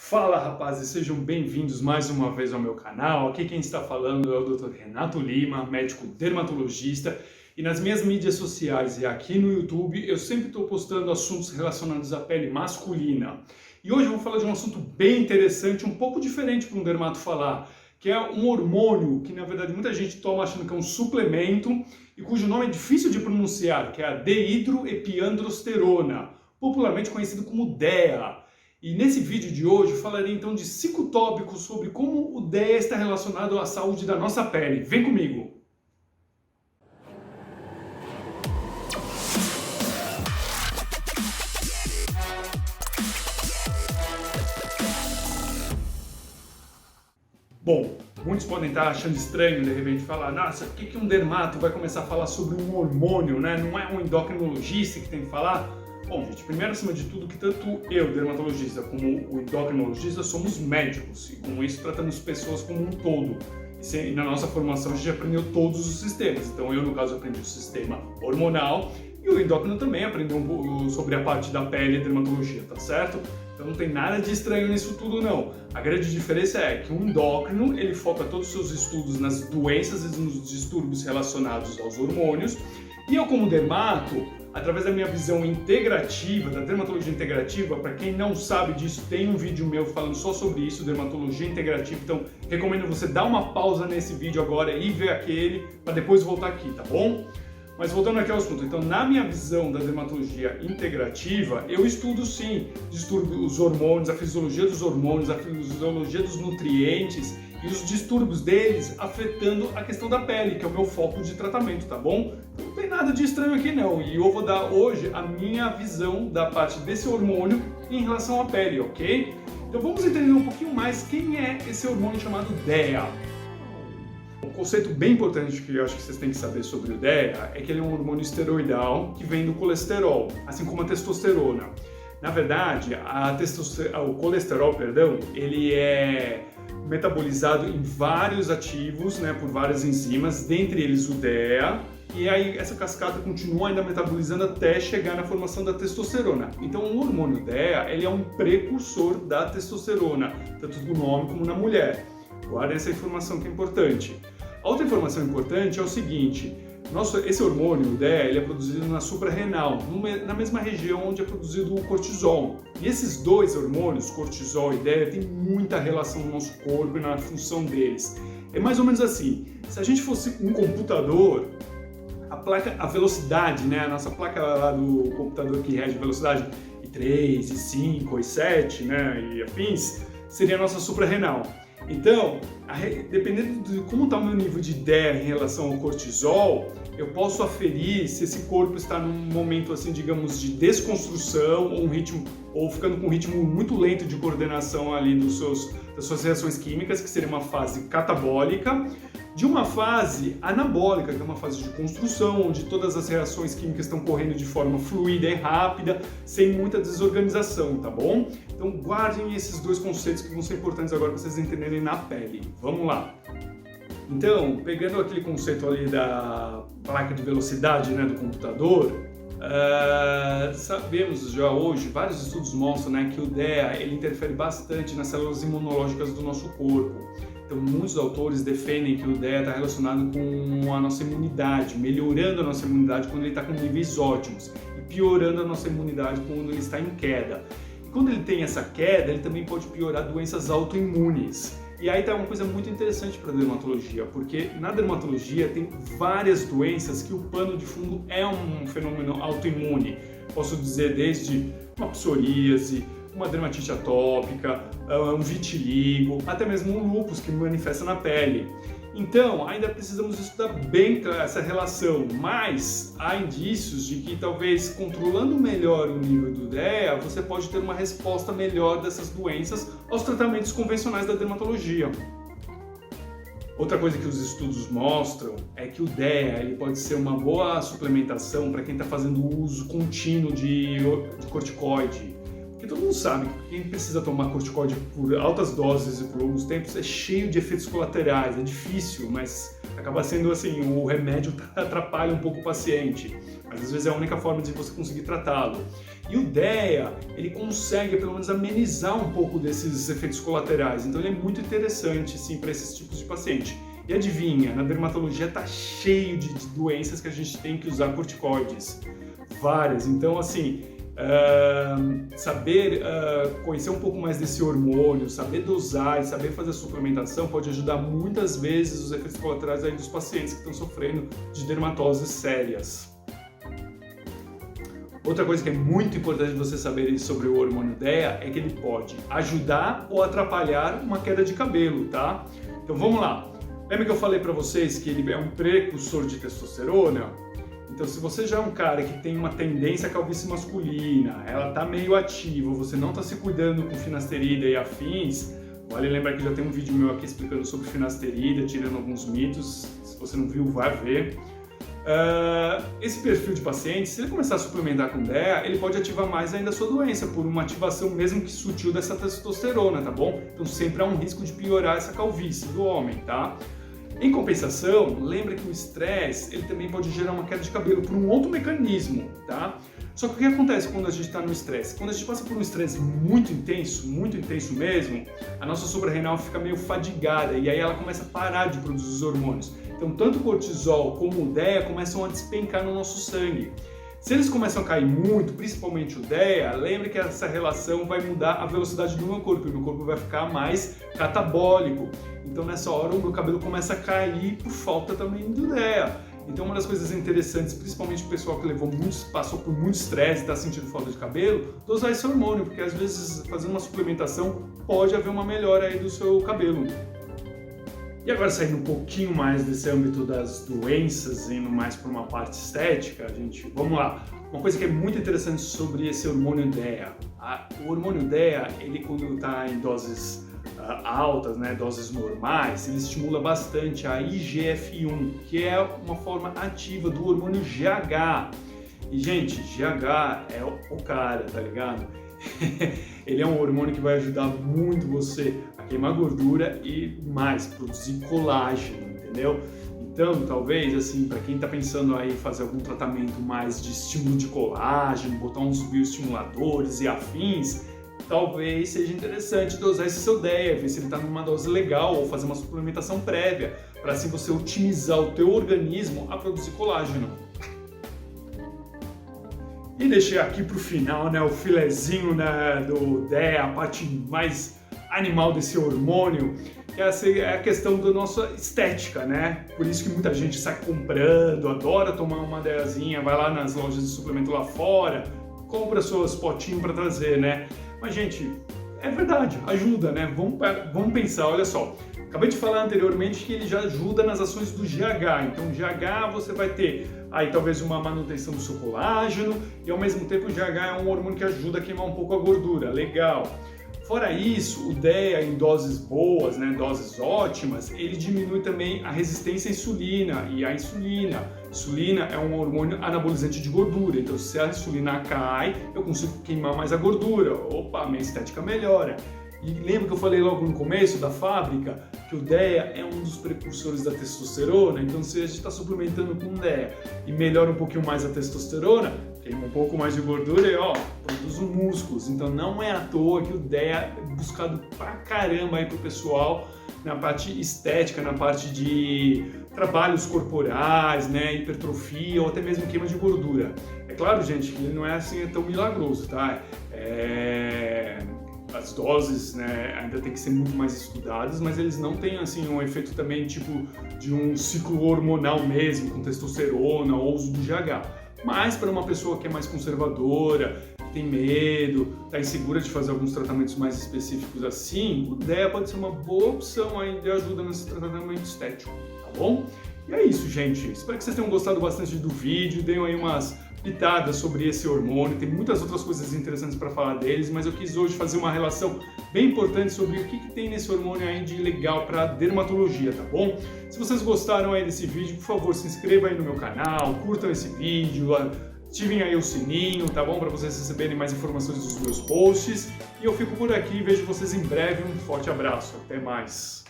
Fala rapazes, sejam bem-vindos mais uma vez ao meu canal. Aqui quem está falando é o Dr. Renato Lima, médico dermatologista, e nas minhas mídias sociais e aqui no YouTube eu sempre estou postando assuntos relacionados à pele masculina. E hoje eu vou falar de um assunto bem interessante, um pouco diferente para um dermato falar, que é um hormônio que na verdade muita gente toma achando que é um suplemento e cujo nome é difícil de pronunciar, que é a dehidroepiandrosterona, popularmente conhecido como DEA. E nesse vídeo de hoje eu falarei então de 5 tópicos sobre como o DEA está relacionado à saúde da nossa pele. Vem comigo! Bom, muitos podem estar achando estranho de repente falar, nossa, por que um dermato vai começar a falar sobre um hormônio, né? Não é um endocrinologista que tem que falar? Bom, gente, primeiro, acima de tudo, que tanto eu, dermatologista, como o endocrinologista, somos médicos e com isso tratamos pessoas como um todo. E na nossa formação a gente aprendeu todos os sistemas. Então eu, no caso, aprendi o sistema hormonal e o endócrino também aprendeu um pouco sobre a parte da pele e dermatologia, tá certo? Então não tem nada de estranho nisso tudo, não. A grande diferença é que o endócrino, ele foca todos os seus estudos nas doenças e nos distúrbios relacionados aos hormônios. E eu, como dermato, através da minha visão integrativa, da dermatologia integrativa, para quem não sabe disso, tem um vídeo meu falando só sobre isso, dermatologia integrativa, então recomendo você dar uma pausa nesse vídeo agora e ver aquele, para depois voltar aqui, tá bom? Mas voltando aqui ao assunto, então na minha visão da dermatologia integrativa, eu estudo sim os hormônios, a fisiologia dos hormônios, a fisiologia dos nutrientes e os distúrbios deles afetando a questão da pele, que é o meu foco de tratamento, tá bom? Não tem nada de estranho aqui não, e eu vou dar hoje a minha visão da parte desse hormônio em relação à pele, ok? Então vamos entender um pouquinho mais quem é esse hormônio chamado DEA. Um conceito bem importante que eu acho que vocês têm que saber sobre o DEA é que ele é um hormônio esteroidal que vem do colesterol, assim como a testosterona. Na verdade, o colesterol, ele é metabolizado em vários ativos, né, por várias enzimas, dentre eles o DEA, e aí essa cascata continua ainda metabolizando até chegar na formação da testosterona. Então o hormônio DEA, ele é um precursor da testosterona, tanto no homem como na mulher. Guardem essa informação que é importante. A outra informação importante é o seguinte: esse hormônio, o DEA, ele é produzido na suprarrenal, na mesma região onde é produzido o cortisol. E esses dois hormônios, cortisol e DEA, têm muita relação no nosso corpo e na função deles. É mais ou menos assim: se a gente fosse um computador, a velocidade, né, a nossa placa lá do computador que rege a velocidade, I3, I5, I7, né, e afins, seria a nossa suprarrenal. Então, dependendo de como está o meu nível de DEA em relação ao cortisol, eu posso aferir se esse corpo está num momento, assim, digamos, de desconstrução ou ficando com um ritmo muito lento de coordenação ali das suas reações químicas, que seria uma fase catabólica, de uma fase anabólica, que é uma fase de construção, onde todas as reações químicas estão correndo de forma fluida e rápida, sem muita desorganização, tá bom? Então guardem esses dois conceitos que vão ser importantes agora para vocês entenderem na pele. Vamos lá! Então, pegando aquele conceito ali da placa de velocidade, né, do computador, sabemos já hoje, vários estudos mostram, né, que o DEA ele interfere bastante nas células imunológicas do nosso corpo. Então, muitos autores defendem que o DEA está relacionado com a nossa imunidade, melhorando a nossa imunidade quando ele está com níveis ótimos e piorando a nossa imunidade quando ele está em queda. E quando ele tem essa queda, ele também pode piorar doenças autoimunes. E aí está uma coisa muito interessante para a dermatologia, porque na dermatologia tem várias doenças que o pano de fundo é um fenômeno autoimune. Posso dizer desde uma psoríase, uma dermatite atópica, um vitiligo, até mesmo um lúpus que manifesta na pele. Então, ainda precisamos estudar bem essa relação, mas há indícios de que talvez controlando melhor o nível do DEA, você pode ter uma resposta melhor dessas doenças aos tratamentos convencionais da dermatologia. Outra coisa que os estudos mostram é que o DEA ele pode ser uma boa suplementação para quem está fazendo uso contínuo de corticoide. Porque todo mundo sabe que quem precisa tomar corticoide por altas doses e por longos tempos é cheio de efeitos colaterais, é difícil, mas acaba sendo assim, o remédio atrapalha um pouco o paciente, mas às vezes é a única forma de você conseguir tratá-lo. E o DEA, ele consegue pelo menos amenizar um pouco desses efeitos colaterais, então ele é muito interessante sim para esses tipos de paciente. E adivinha, na dermatologia tá cheio de doenças que a gente tem que usar corticoides, várias, então assim, saber conhecer um pouco mais desse hormônio, saber dosar e saber fazer a suplementação pode ajudar muitas vezes os efeitos colaterais aí dos pacientes que estão sofrendo de dermatoses sérias. Outra coisa que é muito importante você saber sobre o hormônio DEA é que ele pode ajudar ou atrapalhar uma queda de cabelo, tá? Então vamos lá. Lembra que eu falei para vocês que ele é um precursor de testosterona? Então se você já é um cara que tem uma tendência à calvície masculina, ela tá meio ativa, você não tá se cuidando com finasterida e afins, vale lembrar que já tem um vídeo meu aqui explicando sobre finasterida, tirando alguns mitos, se você não viu, vai ver. Esse perfil de paciente, se ele começar a suplementar com DEA, ele pode ativar mais ainda a sua doença, por uma ativação mesmo que sutil dessa testosterona, tá bom? Então sempre há um risco de piorar essa calvície do homem, tá? Em compensação, lembra que o estresse, ele também pode gerar uma queda de cabelo por um outro mecanismo, tá? Só que o que acontece quando a gente está no estresse? Quando a gente passa por um estresse muito intenso mesmo, a nossa suprarrenal fica meio fadigada e aí ela começa a parar de produzir os hormônios. Então, tanto o cortisol como o DEA começam a despencar no nosso sangue. Se eles começam a cair muito, principalmente o DEA, lembre que essa relação vai mudar a velocidade do meu corpo, e o meu corpo vai ficar mais catabólico. Então, nessa hora, o meu cabelo começa a cair por falta também do DEA. Então, uma das coisas interessantes, principalmente o pessoal que passou por muito estresse e está sentindo falta de cabelo, dosar esse hormônio, porque às vezes fazendo uma suplementação pode haver uma melhora aí do seu cabelo. E agora saindo um pouquinho mais desse âmbito das doenças, indo mais para uma parte estética, gente, vamos lá. Uma coisa que é muito interessante sobre esse hormônio DEA. O hormônio DEA, ele quando está em doses altas, né, doses normais, ele estimula bastante a IGF-1, que é uma forma ativa do hormônio GH. E, gente, GH é o cara, tá ligado? Ele é um hormônio que vai ajudar muito você a queimar gordura e mais, produzir colágeno, entendeu? Então, talvez, assim, para quem está pensando aí em fazer algum tratamento mais de estímulo de colágeno, botar uns bioestimuladores e afins, talvez seja interessante dosar esse seu DEA, ver se ele está numa dose legal ou fazer uma suplementação prévia, para assim você otimizar o teu organismo a produzir colágeno. E deixei aqui para o final, né, o filezinho, né, do DEA, a parte mais animal desse hormônio, que é a questão da nossa estética, né? Por isso que muita gente sai comprando, adora tomar uma DEAzinha, vai lá nas lojas de suplemento lá fora, compra seus potinhos para trazer, né? Mas, gente, é verdade, ajuda, né? Vamos pensar, olha só. Acabei de falar anteriormente que ele já ajuda nas ações do GH. Então, GH você vai ter aí talvez uma manutenção do seu colágeno e ao mesmo tempo o GH é um hormônio que ajuda a queimar um pouco a gordura. Legal. Fora isso, o DEA em doses boas, né, doses ótimas, ele diminui também a resistência à insulina e a insulina. Insulina é um hormônio anabolizante de gordura, então se a insulina cai, eu consigo queimar mais a gordura. Opa, minha estética melhora. E lembra que eu falei logo no começo da fábrica que o DEA é um dos precursores da testosterona? Então se a gente está suplementando com DEA e melhora um pouquinho mais a testosterona, queima um pouco mais de gordura e ó, produz músculos. Então não é à toa que o DEA é buscado pra caramba aí pro pessoal na parte estética, na parte de trabalhos corporais, né, hipertrofia ou até mesmo queima de gordura. É claro, gente, que ele não é assim tão milagroso, tá? As doses, né, ainda tem que ser muito mais estudadas, mas eles não têm assim um efeito também tipo de um ciclo hormonal mesmo, com testosterona ou uso do GH. Mas para uma pessoa que é mais conservadora, que tem medo, está insegura de fazer alguns tratamentos mais específicos assim, o DEA pode ser uma boa opção aí de ajuda nesse tratamento estético, tá bom? E é isso, gente. Espero que vocês tenham gostado bastante do vídeo, deem aí umas pitadas sobre esse hormônio, tem muitas outras coisas interessantes para falar deles, mas eu quis hoje fazer uma relação bem importante sobre o que tem nesse hormônio aí de legal para dermatologia, tá bom? Se vocês gostaram aí desse vídeo, por favor, se inscrevam aí no meu canal, curtam esse vídeo, ativem aí o sininho, tá bom? Para vocês receberem mais informações dos meus posts. E eu fico por aqui, vejo vocês em breve, um forte abraço, até mais!